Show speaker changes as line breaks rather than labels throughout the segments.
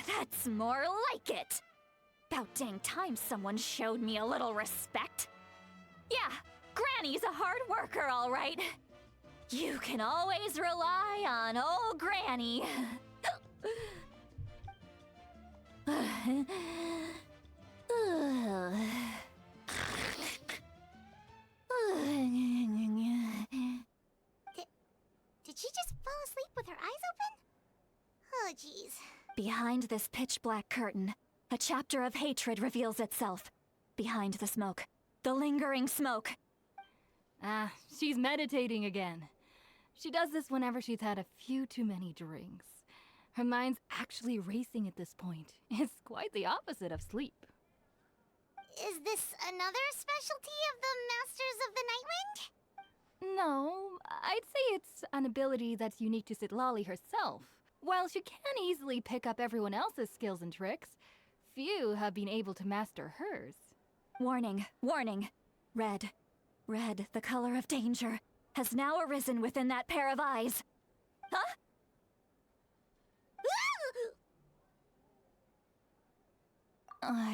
That's more like it. About dang time someone showed me a little respect. Yeah, Granny's a hard worker, all right. You can always rely on old Granny.
Did she just fall asleep with her eyes open? Oh, jeez.
Behind this pitch-black curtain, a chapter of hatred reveals itself. Behind the smoke. The lingering smoke.
Ah, she's meditating again. She does this whenever she's had a few too many drinks. Her mind's actually racing at this point. It's quite the opposite of sleep.
Is this another specialty of the Masters of the Nightwind?
No, I'd say it's an ability that's unique to Citlali herself. While she can easily pick up everyone else's skills and tricks, few have been able to master hers.
Warning, warning. Red, the color of danger, has now arisen within that pair of eyes. Huh?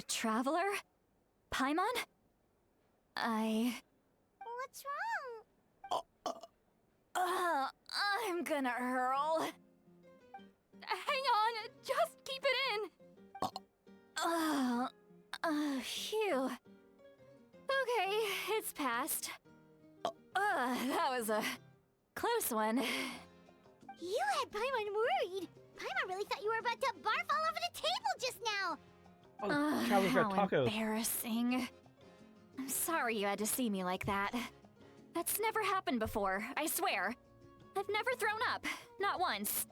Traveler? Paimon?
What's wrong?
I'm gonna hurl.
Hang on, just keep it in!
Phew. Okay, it's passed. That was a close one.
You had Paimon worried. Paimon really thought you were about to barf all over the table just now.
Oh, Traveler's got
How
tacos.
embarrassing. I'm sorry you had to see me like that. That's never happened before, I swear. I've never thrown up, not once.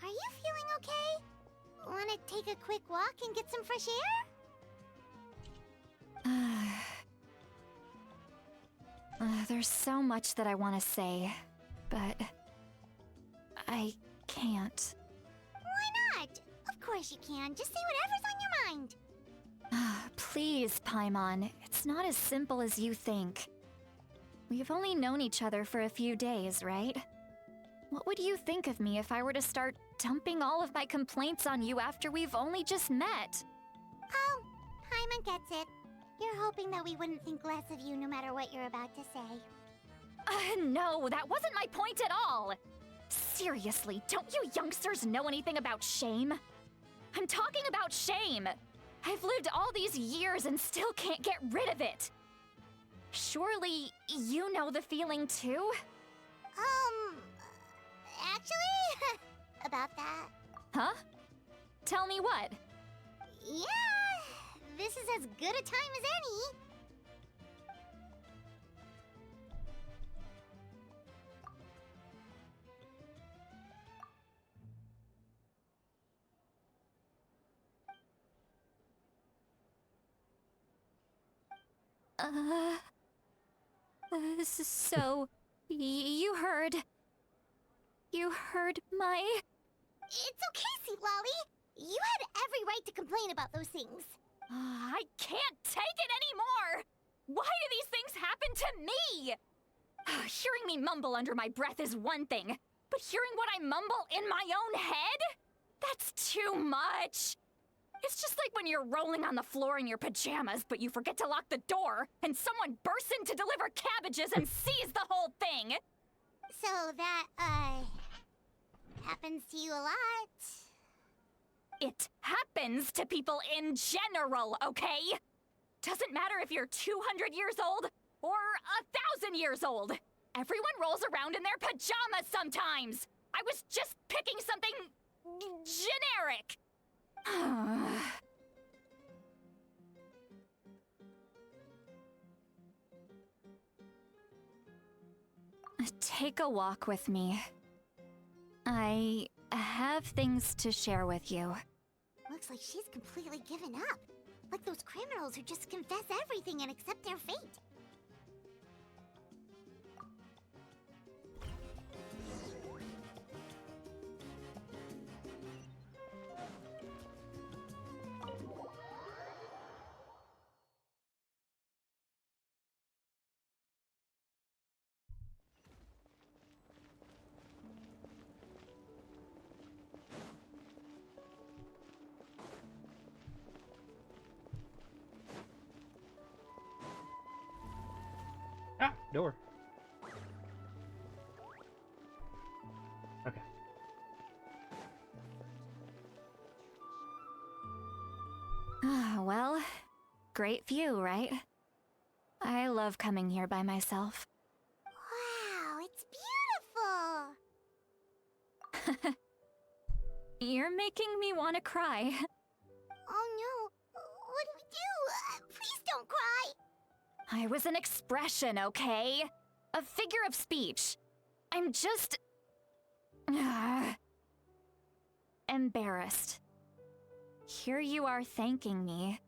Are you feeling okay? Want to take a quick walk and get some fresh air?
There's so much that I want to say, but I can't.
Why not? Of course you can. Just say whatever's on your mind.
Please, Paimon, it's not as simple as you think. We've only known each other for a few days, right? What would you think of me if I were to start dumping all of my complaints on you after we've only just met?
Oh, Paimon gets it. You're hoping that we wouldn't think less of you no matter what you're about to say.
No, that wasn't my point at all! Seriously, don't you youngsters know anything about shame? I'm talking about shame! I've lived all these years and still can't get rid of it! Surely, you know the feeling too?
Actually, about that.
Huh? Tell me what?
Yeah, this is as good a time as any.
So, you heard my...
It's okay, Citlali. You had every right to complain about those things.
I can't take it anymore! Why do these things happen to me? Hearing me mumble under my breath is one thing, but hearing what I mumble in my own head? That's too much! It's just like when you're rolling on the floor in your pajamas, but you forget to lock the door, and someone bursts in to deliver cabbages and sees the whole thing!
So that, happens to you a lot.
It happens to people in general, okay? Doesn't matter if you're 200 years old or 1,000 years old. Everyone rolls around in their pajamas sometimes. I was just picking something generic. Take a walk with me. I have things to share with you.
Looks like she's completely given up. Like those criminals who just confess everything and accept their fate.
door. Okay.
Well, great view, right? I love coming here by myself.
Wow, it's beautiful!
You're making me want to cry.
Oh no, what do we do? Please don't cry!
I was an expression, okay? A figure of speech. I'm just... embarrassed. Here you are thanking me.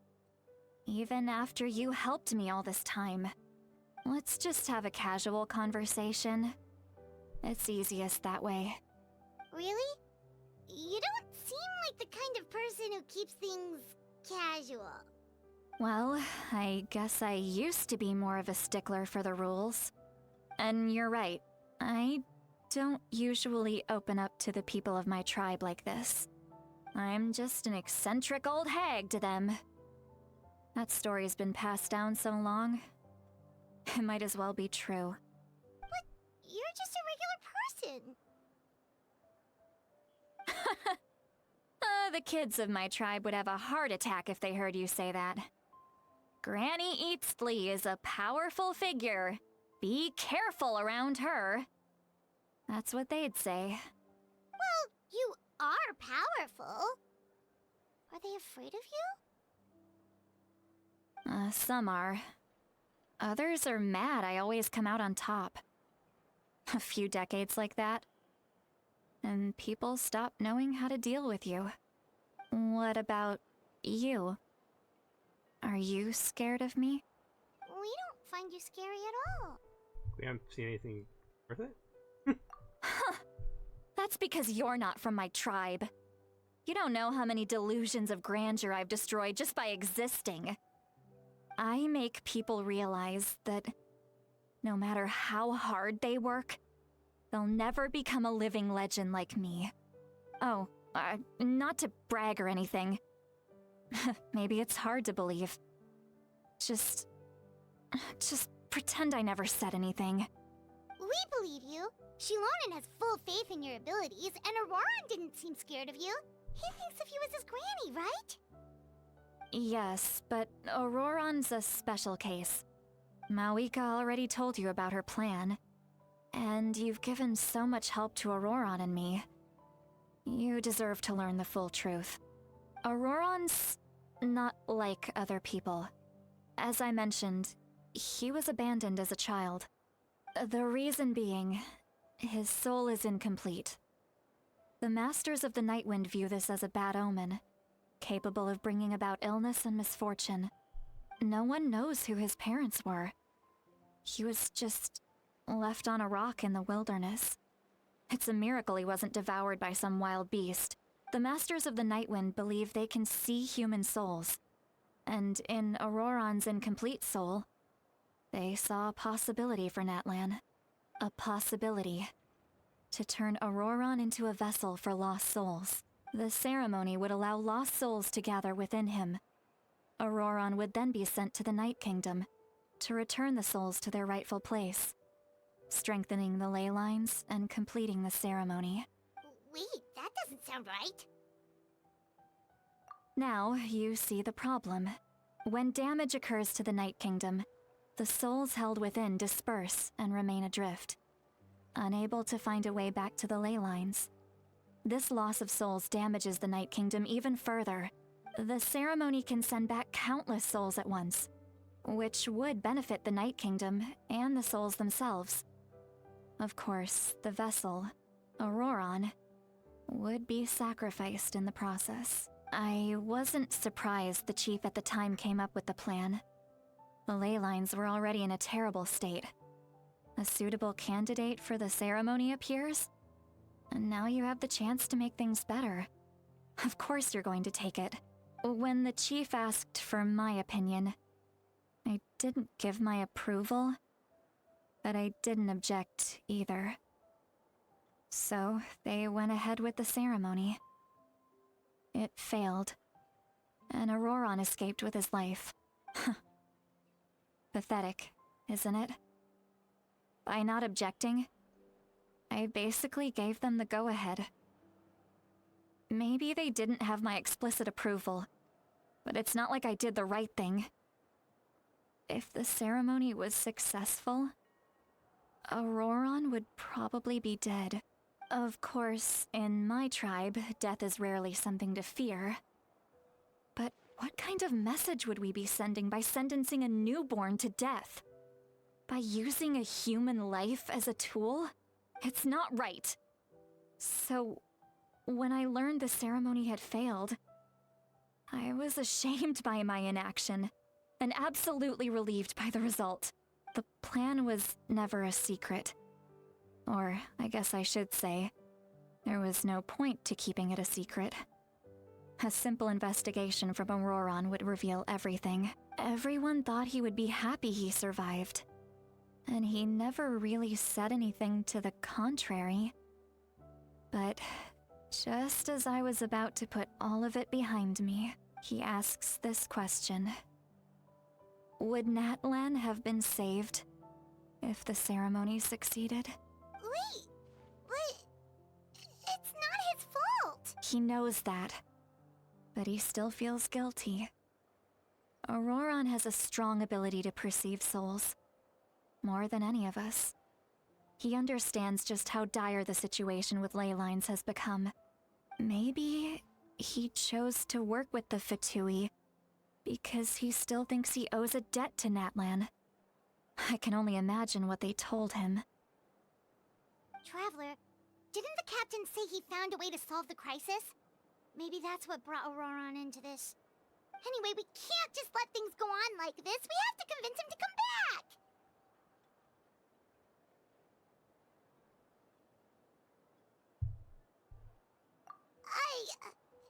Even after you helped me all this time. Let's just have a casual conversation. It's easiest that way.
Really? You don't seem like the kind of person who keeps things casual.
Well, I guess I used to be more of a stickler for the rules. And you're right, I don't usually open up to the people of my tribe like this. I'm just an eccentric old hag to them. That story's been passed down so long, it might as well be true.
But you're just a regular person.
The kids of my tribe would have a heart attack if they heard you say that. Granny Eatsley is a powerful figure. Be careful around her. That's what they'd say.
Well, you are powerful. Are they afraid of you?
Some are. Others are mad I always come out on top. A few decades like that, and people stop knowing how to deal with you. What about you? Are you scared of me?
We don't find you scary at all.
We haven't seen anything worth it.
That's because you're not from my tribe. You don't know how many delusions of grandeur I've destroyed just by existing. I make people realize that no matter how hard they work, they'll never become a living legend like me. Oh, not to brag or anything. Maybe it's hard to believe. Just pretend I never said anything.
We believe you. Shilonen has full faith in your abilities, and Auroran didn't seem scared of you. He thinks of you as his granny, right?
Yes, but Auroran's a special case. Mawika already told you about her plan. And you've given so much help to Auroran and me. You deserve to learn the full truth. Auroran's not like other people. As I mentioned, he was abandoned as a child. The reason being, his soul is incomplete. The Masters of the Nightwind view this as a bad omen, capable of bringing about illness and misfortune. No one knows who his parents were. He was just left on a rock in the wilderness. It's a miracle he wasn't devoured by some wild beast. The Masters of the Nightwind believe they can see human souls. And in Auroran's incomplete soul, they saw a possibility for Natlan. A possibility to turn Auroran into a vessel for lost souls. The ceremony would allow lost souls to gather within him. Auroran would then be sent to the Night Kingdom to return the souls to their rightful place, strengthening the ley lines and completing the ceremony.
Wait, that doesn't sound right.
Now, you see the problem. When damage occurs to the Night Kingdom, the souls held within disperse and remain adrift, unable to find a way back to the ley lines. This loss of souls damages the Night Kingdom even further. The ceremony can send back countless souls at once, which would benefit the Night Kingdom and the souls themselves. Of course, the vessel, Auroran, would be sacrificed in the process. I wasn't surprised the chief at the time came up with the plan. The ley lines were already in a terrible state. A suitable candidate for the ceremony appears, and now you have the chance to make things better. Of course you're going to take it. When the chief asked for my opinion, I didn't give my approval, but I didn't object either. So they went ahead with the ceremony. It failed, and Auroran escaped with his life. Pathetic, isn't it? By not objecting, I basically gave them the go-ahead. Maybe they didn't have my explicit approval, but it's not like I did the right thing. If the ceremony was successful, Auroron would probably be dead. Of course, in my tribe, death is rarely something to fear. But what kind of message would we be sending by sentencing a newborn to death? By using a human life as a tool? It's not right. So, when I learned the ceremony had failed, I was ashamed by my inaction, and absolutely relieved by the result. The plan was never a secret. Or, I guess I should say, there was no point to keeping it a secret. A simple investigation from Auroron would reveal everything. Everyone thought he would be happy he survived. And he never really said anything to the contrary. But just as I was about to put all of it behind me, he asks this question. Would Natlan have been saved if the ceremony succeeded?
Wait, but it's not his fault.
He knows that, but he still feels guilty. Auroron has a strong ability to perceive souls, more than any of us. He understands just how dire the situation with ley lines has become. Maybe he chose to work with the Fatui because he still thinks he owes a debt to Natlan. I can only imagine what they told him.
Traveler, didn't the captain say he found a way to solve the crisis? Maybe that's what brought Auroron into this. Anyway, we can't just let things go on like this. We have to convince him to come back!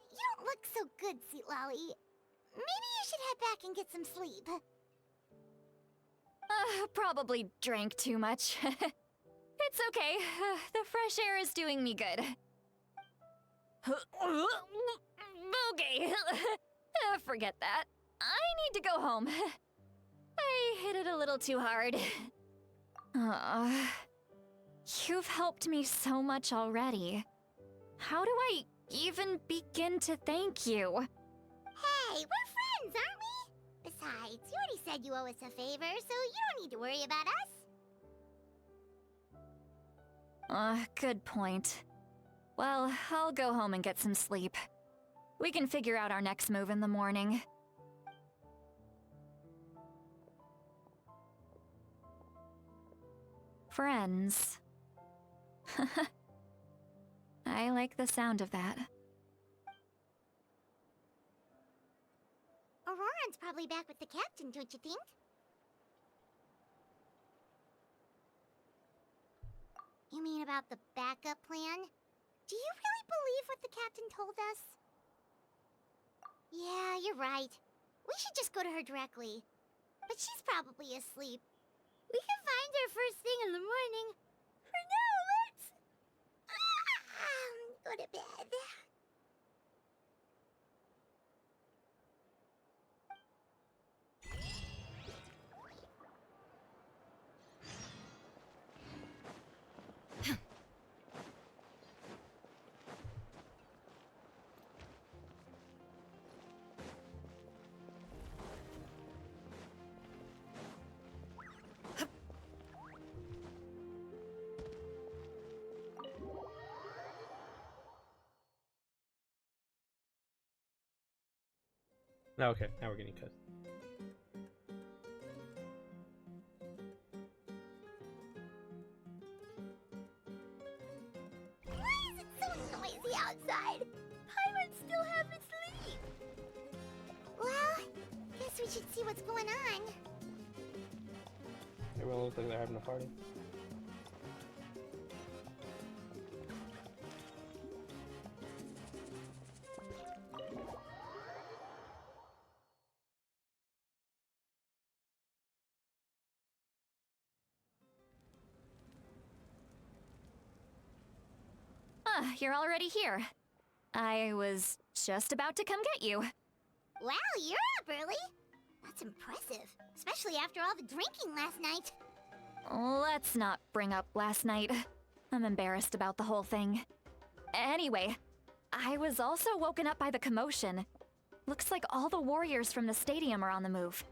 You don't look so good, Sweet Lolly. Maybe you should head back and get some sleep.
Probably drank too much. It's okay. The fresh air is doing me good. Okay. Forget that. I need to go home. I hit it a little too hard. You've helped me so much already. How do I even begin to thank you?
Hey, we're friends, aren't we? Besides, you already said you owe us a favor, so you don't need to worry about us.
Good point. Well, I'll go home and get some sleep. We can figure out our next move in the morning. Friends. I like the sound of that.
Auroron's probably back with the captain, don't you think? You mean about the backup plan? Do you really believe what the captain told us? Yeah, you're right. We should just go to her directly. But she's probably asleep. We can find her first thing in the morning. For now, let's... go to bed.
Okay, now we're getting cut.
Why is it so noisy outside? Pirates still haven't sleep. Well, guess we should see what's going on.
Everyone looks like they're having a party.
You're already here. I was just about to come get you.
Wow, you're up early. That's impressive, especially after all the drinking last night.
Let's not bring up last night. I'm embarrassed about the whole thing. Anyway, I was also woken up by the commotion. Looks like all the warriors from the stadium are on the move.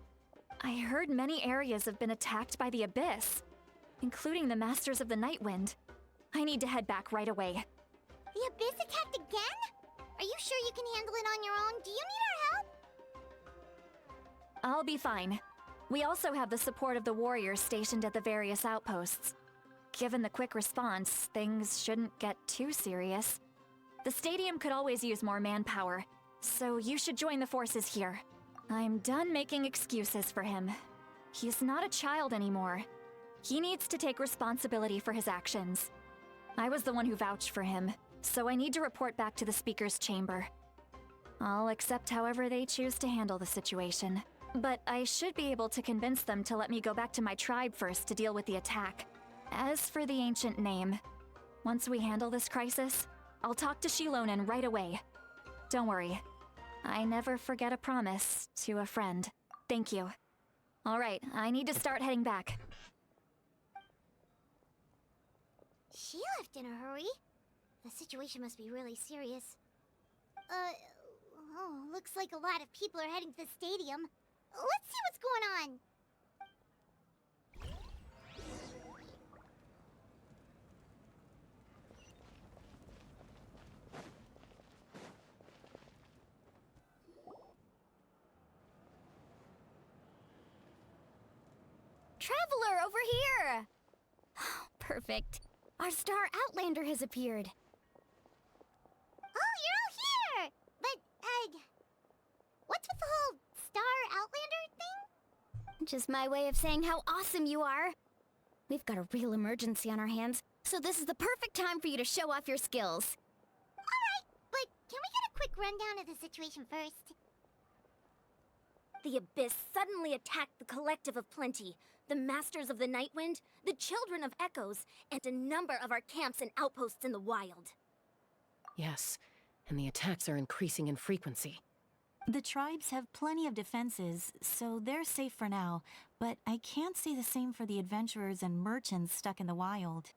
I heard many areas have been attacked by the Abyss, including the Masters of the Nightwind. I need to head back right away.
The Abyss attacked again? Are you sure you can handle it on your own? Do you need our help?
I'll be fine. We also have the support of the warriors stationed at the various outposts. Given the quick response, things shouldn't get too serious. The stadium could always use more manpower, so you should join the forces here. I'm done making excuses for him. He's not a child anymore. He needs to take responsibility for his actions. I was the one who vouched for him, so I need to report back to the Speaker's Chamber. I'll accept however they choose to handle the situation. But I should be able to convince them to let me go back to my tribe first to deal with the attack. As for the ancient name, once we handle this crisis, I'll talk to Shilonen right away. Don't worry. I never forget a promise to a friend. Thank you. All right, I need to start heading back.
She left in a hurry. The situation must be really serious. Looks like a lot of people are heading to the stadium. Let's see what's going on.
Traveler, over here! Perfect. Our star Outlander has appeared.
Oh, you're all here! But, what's with the whole Star Outlander thing?
Just my way of saying how awesome you are. We've got a real emergency on our hands, so this is the perfect time for you to show off your skills.
Alright, but can we get a quick rundown of the situation first?
The Abyss suddenly attacked the Collective of Plenty, the Masters of the Nightwind, the Children of Echoes, and a number of our camps and outposts in the wild.
Yes, and the attacks are increasing in frequency.
The tribes have plenty of defenses, so they're safe for now, but I can't say the same for the adventurers and merchants stuck in the wild.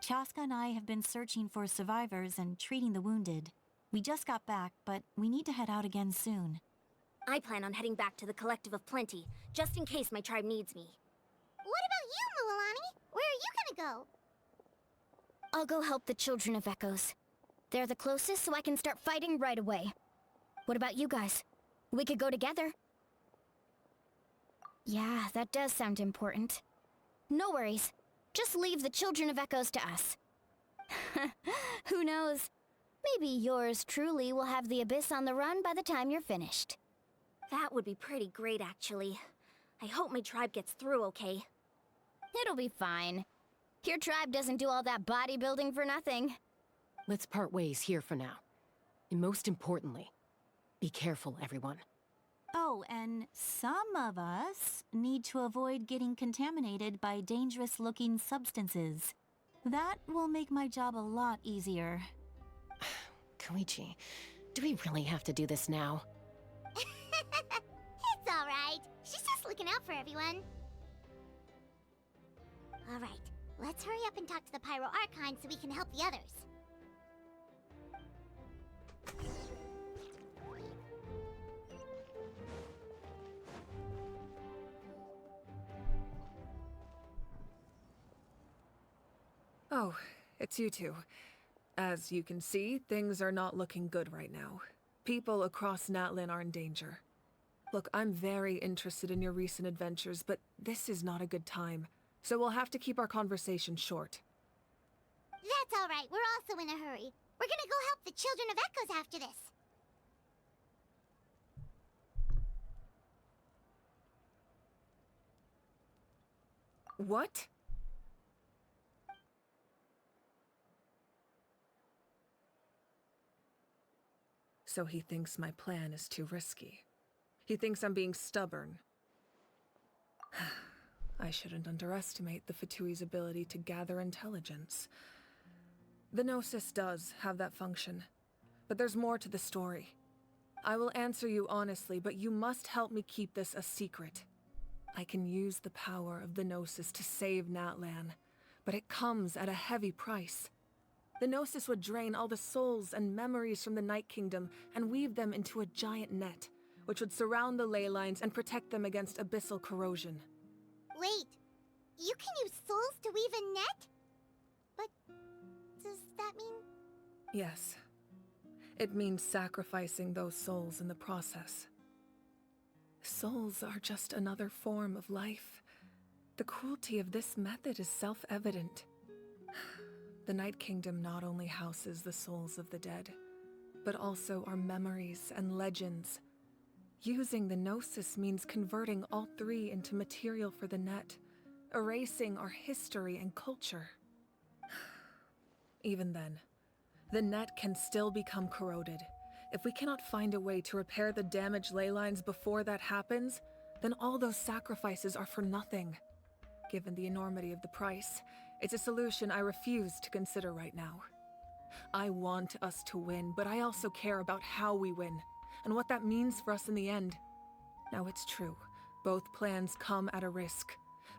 Chaska and I have been searching for survivors and treating the wounded. We just got back, but we need to head out again soon.
I plan on heading back to the Collective of Plenty, just in case my tribe needs me.
What about you, Mualani? Where are you gonna go?
I'll go help the Children of Echoes. They're the closest, so I can start fighting right away. What about you guys? We could go together. Yeah, that does sound important. No worries. Just leave the Children of Echoes to us. Who knows? Maybe yours truly will have the Abyss on the run by the time you're finished. That would be pretty great, actually. I hope my tribe gets through okay. It'll be fine. Your tribe doesn't do all that bodybuilding for nothing.
Let's part ways here for now. And most importantly, be careful, everyone.
Oh, and some of us need to avoid getting contaminated by dangerous-looking substances. That will make my job a lot easier.
Koichi, do we really have to do this now?
It's alright. She's just looking out for everyone. Alright, let's hurry up and talk to the Pyro Archon so we can help the others.
Oh, it's you two. As you can see, things are not looking good right now. People across Natlin are in danger. Look, I'm very interested in your recent adventures, but this is not a good time. So we'll have to keep our conversation short.
That's alright, we're also in a hurry. We're gonna go help the Children of Echoes after this.
What? So he thinks my plan is too risky. He thinks I'm being stubborn. I shouldn't underestimate the Fatui's ability to gather intelligence. The Gnosis does have that function, but there's more to the story. I will answer you honestly, but you must help me keep this a secret. I can use the power of the Gnosis to save Natlan, but it comes at a heavy price. The Gnosis would drain all the souls and memories from the Night Kingdom and weave them into a giant net, which would surround the ley lines and protect them against abyssal corrosion.
Wait, you can use souls to weave a net? But does that mean...
Yes. It means sacrificing those souls in the process. Souls are just another form of life. The cruelty of this method is self-evident. The Night Kingdom not only houses the souls of the dead, but also our memories and legends. Using the Gnosis means converting all three into material for the net, erasing our history and culture. Even then, the net can still become corroded. If we cannot find a way to repair the damaged ley lines before that happens, then all those sacrifices are for nothing. Given the enormity of the price, it's a solution I refuse to consider right now. I want us to win, but I also care about how we win, and what that means for us in the end. Now it's true, both plans come at a risk,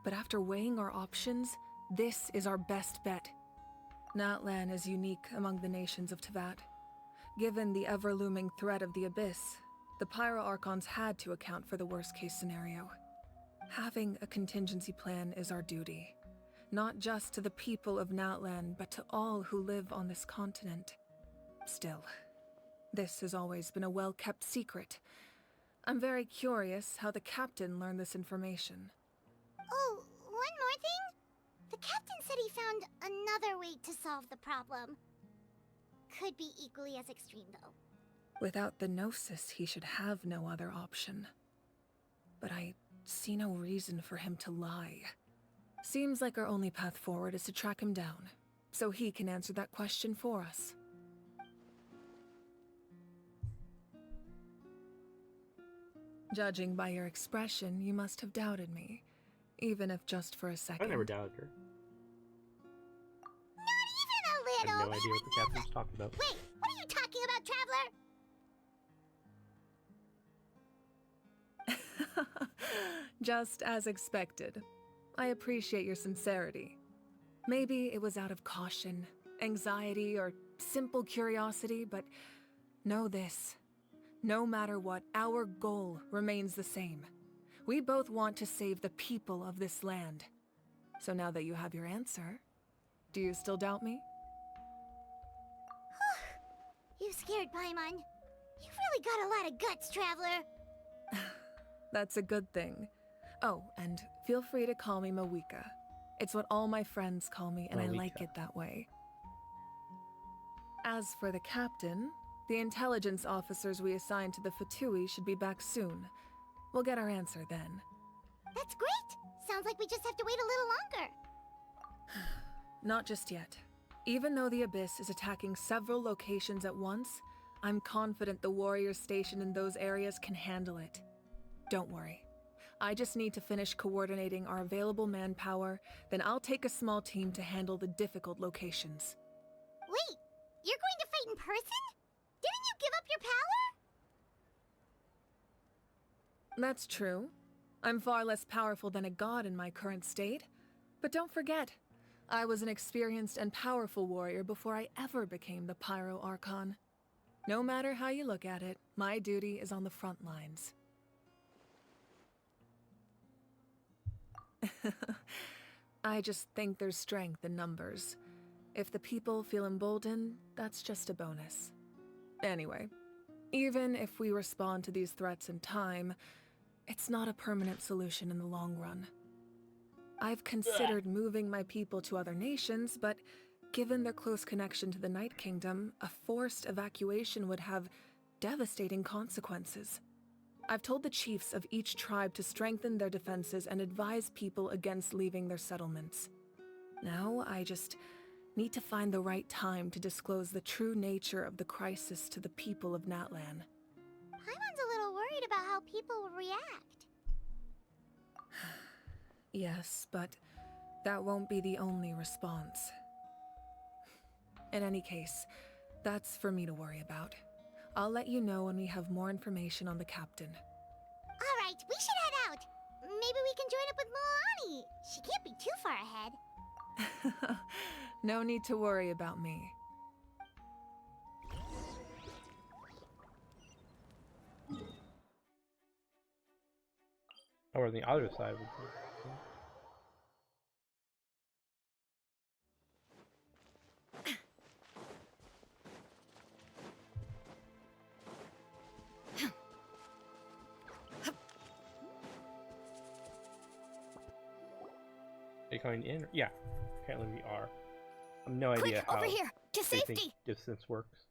but after weighing our options, this is our best bet. Natlan is unique among the nations of Teyvat. Given the ever-looming threat of the Abyss, the Pyro Archons had to account for the worst-case scenario. Having a contingency plan is our duty, not just to the people of Natlan, but to all who live on this continent. Still, this has always been a well-kept secret. I'm very curious how the captain learned this information.
Oh, one more thing? The captain said he found another way to solve the problem. Could be equally as extreme, though.
Without the Gnosis, he should have no other option. But I see no reason for him to lie. Seems like our only path forward is to track him down, so he can answer that question for us. Judging by your expression, you must have doubted me, even if just for a second.
I never doubted her.
Not even a
I
little!
have no idea what the captain's talking about.
Wait, what are you talking about, Traveler?
Just as expected. I appreciate your sincerity. Maybe it was out of caution, anxiety, or simple curiosity, but know this. No matter what, our goal remains the same. We both want to save the people of this land. So now that you have your answer, do you still doubt me?
You scared Paimon. You've really got a lot of guts, Traveler.
That's a good thing. Oh, and feel free to call me Mawika. It's what all my friends call me, and I like it that way. As for the captain, the intelligence officers we assigned to the Fatui should be back soon. We'll get our answer then.
That's great! Sounds like we just have to wait a little longer.
Not just yet. Even though the Abyss is attacking several locations at once, I'm confident the warriors stationed in those areas can handle it. Don't worry. I just need to finish coordinating our available manpower, then I'll take a small team to handle the difficult locations.
Wait, you're going to fight in person? Didn't you give up your power?
That's true. I'm far less powerful than a god in my current state. But don't forget, I was an experienced and powerful warrior before I ever became the Pyro Archon. No matter how you look at it, my duty is on the front lines. I just think there's strength in numbers. If the people feel emboldened, that's just a bonus. Anyway, even if we respond to these threats in time, it's not a permanent solution in the long run. I've considered moving my people to other nations, but given their close connection to the Night Kingdom, a forced evacuation would have devastating consequences. I've told the chiefs of each tribe to strengthen their defenses and advise people against leaving their settlements. Now, I just need to find the right time to disclose the true nature of the crisis to the people of Natlan.
Paimon's a little worried about how people will react.
Yes, but that won't be the only response. In any case, that's for me to worry about. I'll let you know when we have more information on the captain.
All right, we should head out. Maybe we can too far ahead.
No need to worry about me.
Or the other side would be. Are you going in? Yeah, apparently we are. I have no idea
Quick,
how
over here! To
they think
safety!
distance works.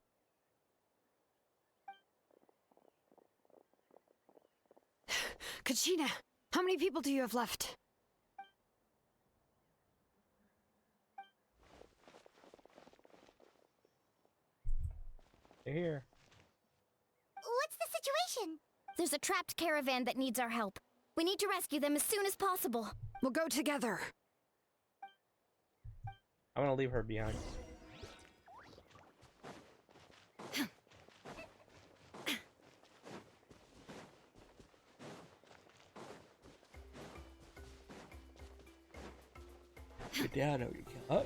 Kachina, how many people do you have left?
They're here.
What's the situation?
There's a trapped caravan that needs our help. We need to rescue them as soon as possible.
We'll go together.
I want to leave her behind. Get down over you can. Up.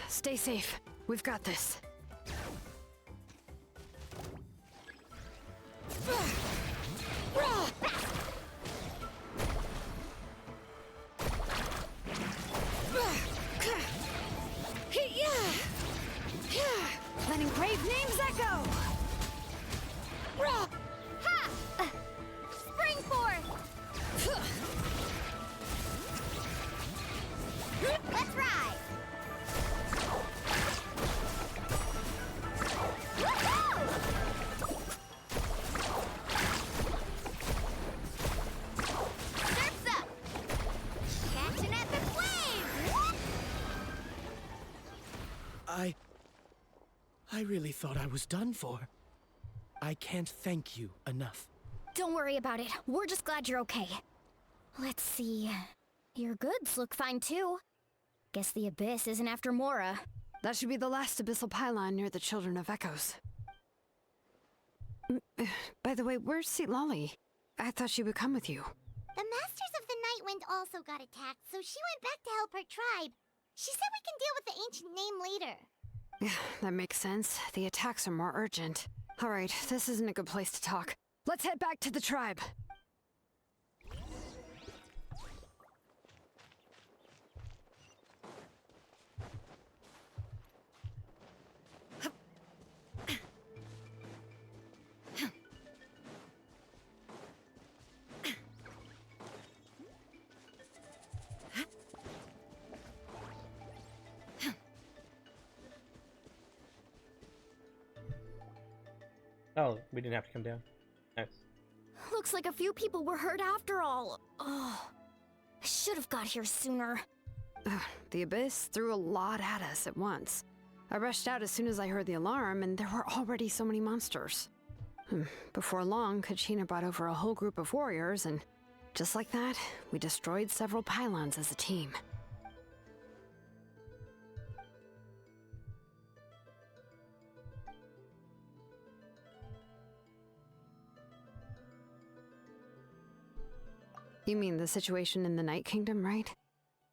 Stay safe. We've got this. Letting brave names echo!
Ha! Spring forth!
Let's ride!
Surf's up! Catch an epic wave!
I really thought I was done for. I can't thank you enough.
Don't worry about it. We're just glad you're okay. Let's see. Your goods look fine too. Guess the Abyss isn't after Mora.
That should be the last abyssal pylon near the Children of Echoes. By the way, where's St. Lolly? I thought she would come with you.
The Masters of the Night Wind also got attacked, so she went back to help her tribe. She said we can deal with the ancient name later.
Yeah, that makes sense. The attacks are more urgent. Alright, this isn't a good place to talk. Let's head back to the tribe.
Oh, we didn't have to come down. Nice.
Looks like a few people were hurt after all. Oh, I should have got here sooner.
The Abyss threw a lot at us at once. I rushed out as soon as I heard the alarm, and there were already so many monsters. Before long, Kachina brought over a whole group of warriors, and just like that, we destroyed several pylons as a team. You mean the situation in the Night Kingdom, right?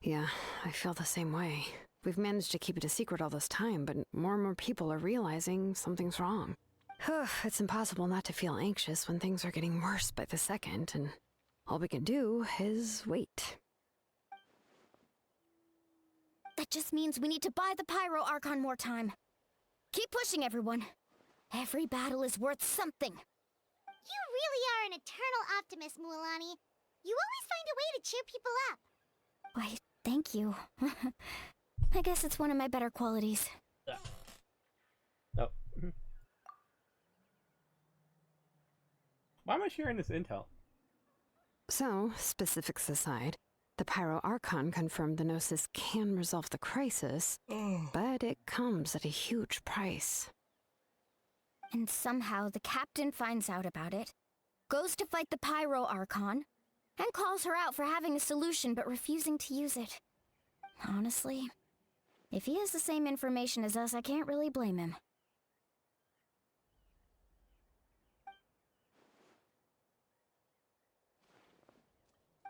Yeah, I feel the same way. We've managed to keep it a secret all this time, but more and more people are realizing something's wrong. It's impossible not to feel anxious when things are getting worse by the second, and all we can do is wait.
That just means we need to buy the Pyro Archon more time. Keep pushing, everyone. Every battle is worth something.
You really are an eternal optimist, Mualani. You always find a way to cheer people up.
Why, thank you. I guess it's one of my better qualities.
Oh. Why am I sharing this intel?
So, specifics aside, the Pyro Archon confirmed the Gnosis can resolve the crisis, but it comes at a huge price.
And somehow the captain finds out about it, goes to fight the Pyro Archon, and calls her out for having a solution but refusing to use it. Honestly, If he has the same information as us, I can't really blame him.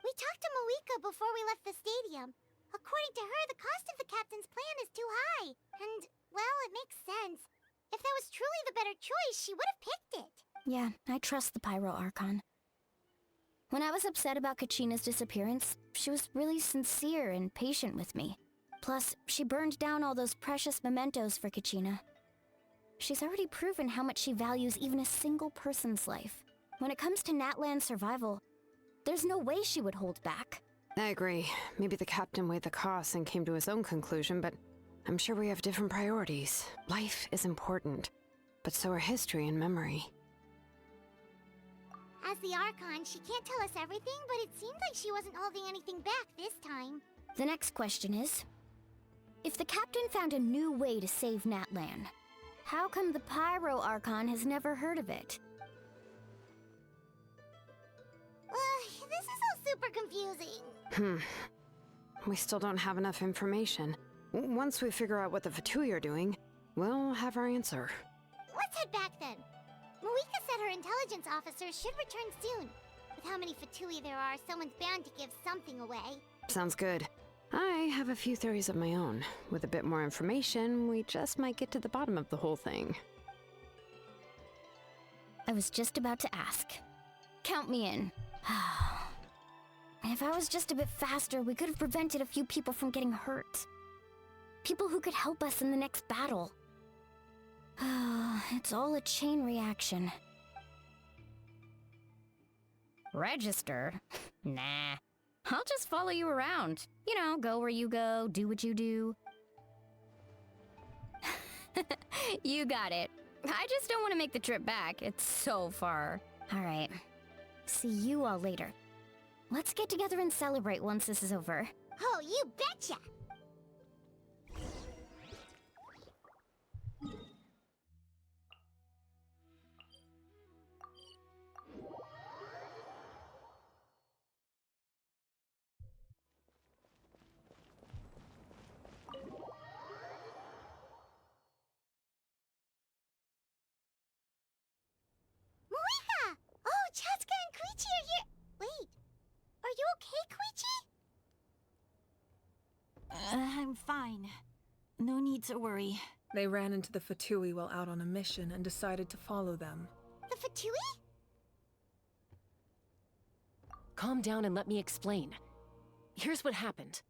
We talked to Moika before we left the stadium. According to her, the cost of the captain's plan is too high. And, well, it makes sense. If that was truly the better choice, she would have picked it.
Yeah, I trust the Pyro Archon. When I was upset about Kachina's disappearance, she was really sincere and patient with me. Plus, she burned down all those precious mementos for Kachina. She's already proven how much she values even a single person's life. When it comes to Natlan's survival, there's no way she would hold back.
I agree. Maybe the captain weighed the costs and came to his own conclusion, but I'm sure we have different priorities. Life is important, but so are history and memory.
As the Archon, she can't tell us everything, but it seemed like she wasn't holding anything back this time.
The next question is, if the captain found a new way to save Natlan, how come the Pyro Archon has never heard of it?
This is all super confusing.
We still don't have enough information. Once we figure out what the Fatui are doing, we'll have our answer.
Let's head back then. Moika said her intelligence officers should return soon. With how many Fatui there are, someone's bound to give something away.
Sounds good. I have a few theories of my own. With a bit more information, we just might get to the bottom of the whole thing.
I was just about to ask. Count me in. If I was just a bit faster, we could have prevented a few people from getting hurt. People who could help us in the next battle. It's all a chain reaction. Register? Nah. I'll just follow you around. You know, go where you go, do what you do. You got it. I just don't want to make the trip back. It's so far. All right. See you all later. Let's get together and celebrate once this is over.
Oh, you betcha! Moika! Oh, Chaska and Koichi are here! Wait, are you okay, Koichi?
I'm fine. No need to worry.
They ran into the Fatui while out on a mission and decided to follow them.
The Fatui?
Calm down and let me explain. Here's what happened.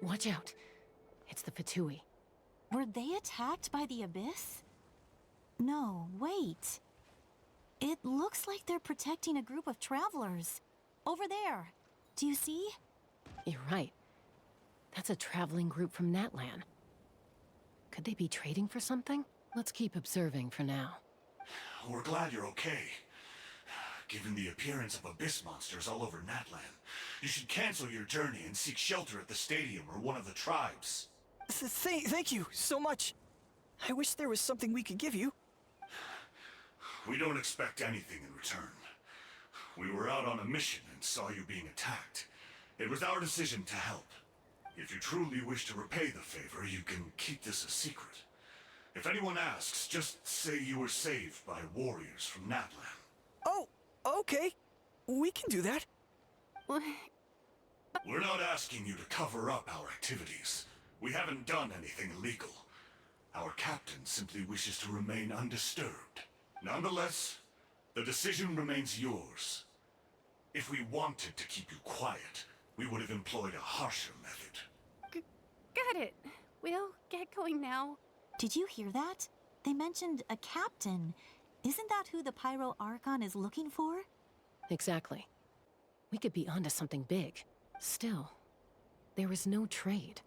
Watch out. It's the Fatui.
Were they attacked by the Abyss? No, wait. It looks like they're protecting a group of travelers. Over there. Do you see?
You're right. That's a traveling group from Natlan. Could they be trading for something? Let's keep observing for now.
We're glad you're okay. Given the appearance of abyss monsters all over Natlan, you should cancel your journey and seek shelter at the stadium or one of the tribes.
Thank you so much. I wish there was something we could give you.
We don't expect anything in return. We were out on a mission and saw you being attacked. It was our decision to help. If you truly wish to repay the favor, you can keep this a secret. If anyone asks, just say you were saved by warriors from Natlan.
Oh, okay. We can do that.
We're not asking you to cover up our activities. We haven't done anything illegal. Our captain simply wishes to remain undisturbed. Nonetheless, the decision remains yours. If we wanted to keep you quiet, we would have employed a harsher method.
Got it. We'll get going now.
Did you hear that? They mentioned a captain. Isn't that who the Pyro Archon is looking for?
Exactly. We could be onto something big. Still, there was no trade.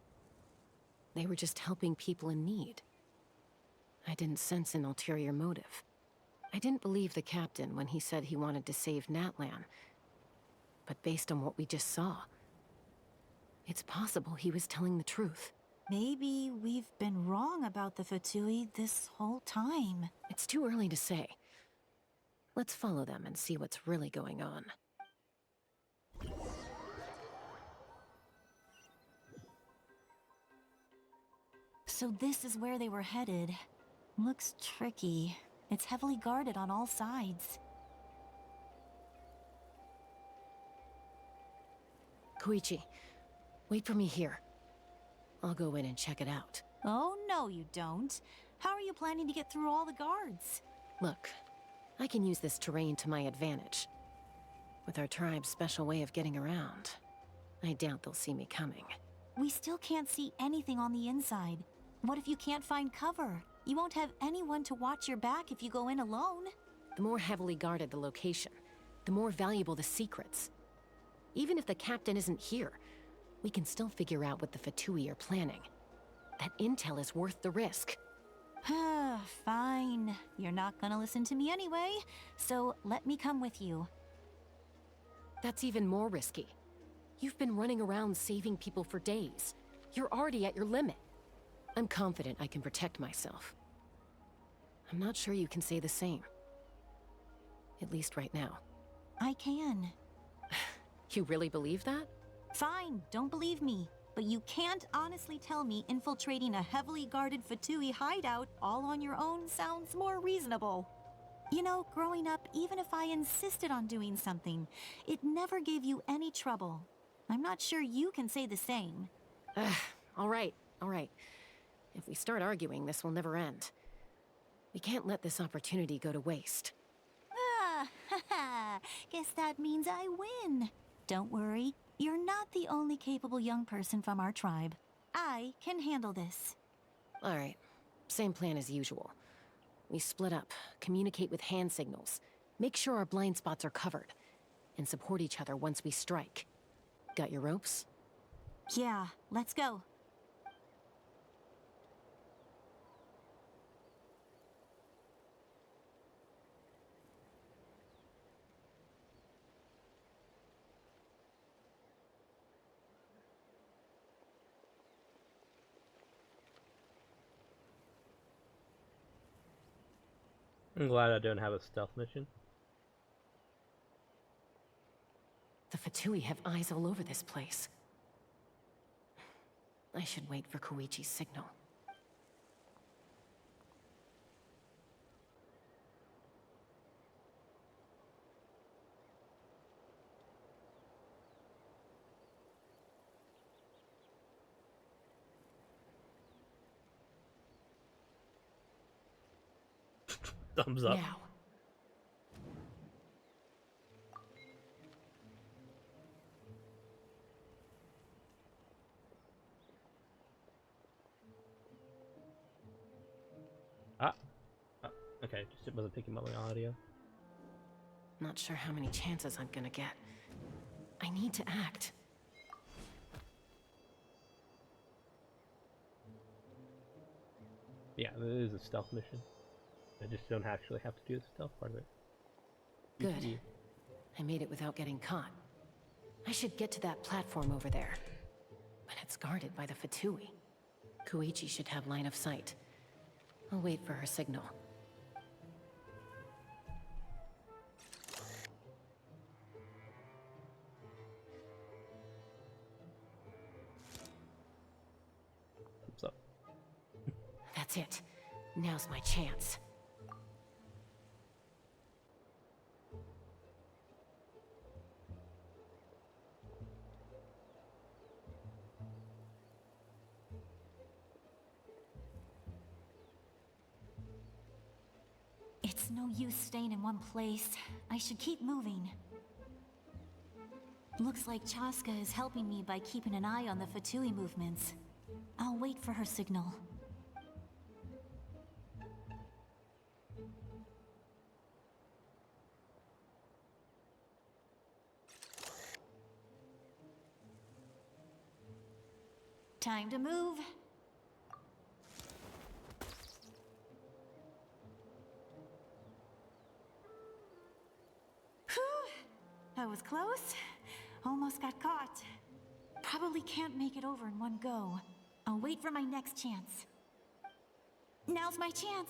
They were just helping people in need. I didn't sense an ulterior motive. I didn't believe the captain when he said he wanted to save Natlan. But based on what we just saw, it's possible he was telling the truth.
Maybe we've been wrong about the Fatui this whole time.
It's too early to say. Let's follow them and see what's really going on.
So this is where they were headed. Looks tricky. It's heavily guarded on all sides.
Koichi, wait for me here. I'll go in and check it out.
Oh, no you don't. How are you planning to get through all the guards?
Look, I can use this terrain to my advantage. With our tribe's special way of getting around, I doubt they'll see me coming.
We still can't see anything on the inside. What if you can't find cover? You won't have anyone to watch your back if you go in alone.
The more heavily guarded the location, the more valuable the secrets. Even if the captain isn't here, we can still figure out what the Fatui are planning. That intel is worth the risk.
Fine. You're not gonna listen to me anyway, so let me come with you.
That's even more risky. You've been running around saving people for days. You're already at your limit. I'm confident I can protect myself. I'm not sure you can say the same. At least right now.
I can.
You really believe that?
Fine, don't believe me. But you can't honestly tell me infiltrating a heavily guarded Fatui hideout all on your own sounds more reasonable. You know, growing up, even if I insisted on doing something, it never gave you any trouble. I'm not sure you can say the same.
All right. If we start arguing, this will never end. We can't let this opportunity go to waste.
Guess that means I win. Don't worry, you're not the only capable young person from our tribe. I can handle this.
All right, same plan as usual. We split up, communicate with hand signals, make sure our blind spots are covered, and support each other once we strike. Got your ropes?
Yeah, let's go.
I'm glad I don't have a stealth mission.
The Fatui have eyes all over this place. I should wait for Koichi's signal.
Thumbs up.
Now.
Okay, just it wasn't picking up my audio.
Not sure how many chances I'm gonna get. I need to act.
Yeah, it is a stealth mission. I just don't actually have to do the stealth part of it.
Good. I made it without getting caught. I should get to that platform over there. But it's guarded by the Fatui. Koichi should have line of sight. I'll wait for her signal.
Thumbs up.
That's it. Now's my chance.
It's no use staying in one place. I should keep moving. Looks like Chaska is helping me by keeping an eye on the Fatui movements. I'll wait for her signal. Time to move. Whew! That was close. Almost got caught. Probably can't make it over in one go. I'll wait for my next chance. Now's my chance.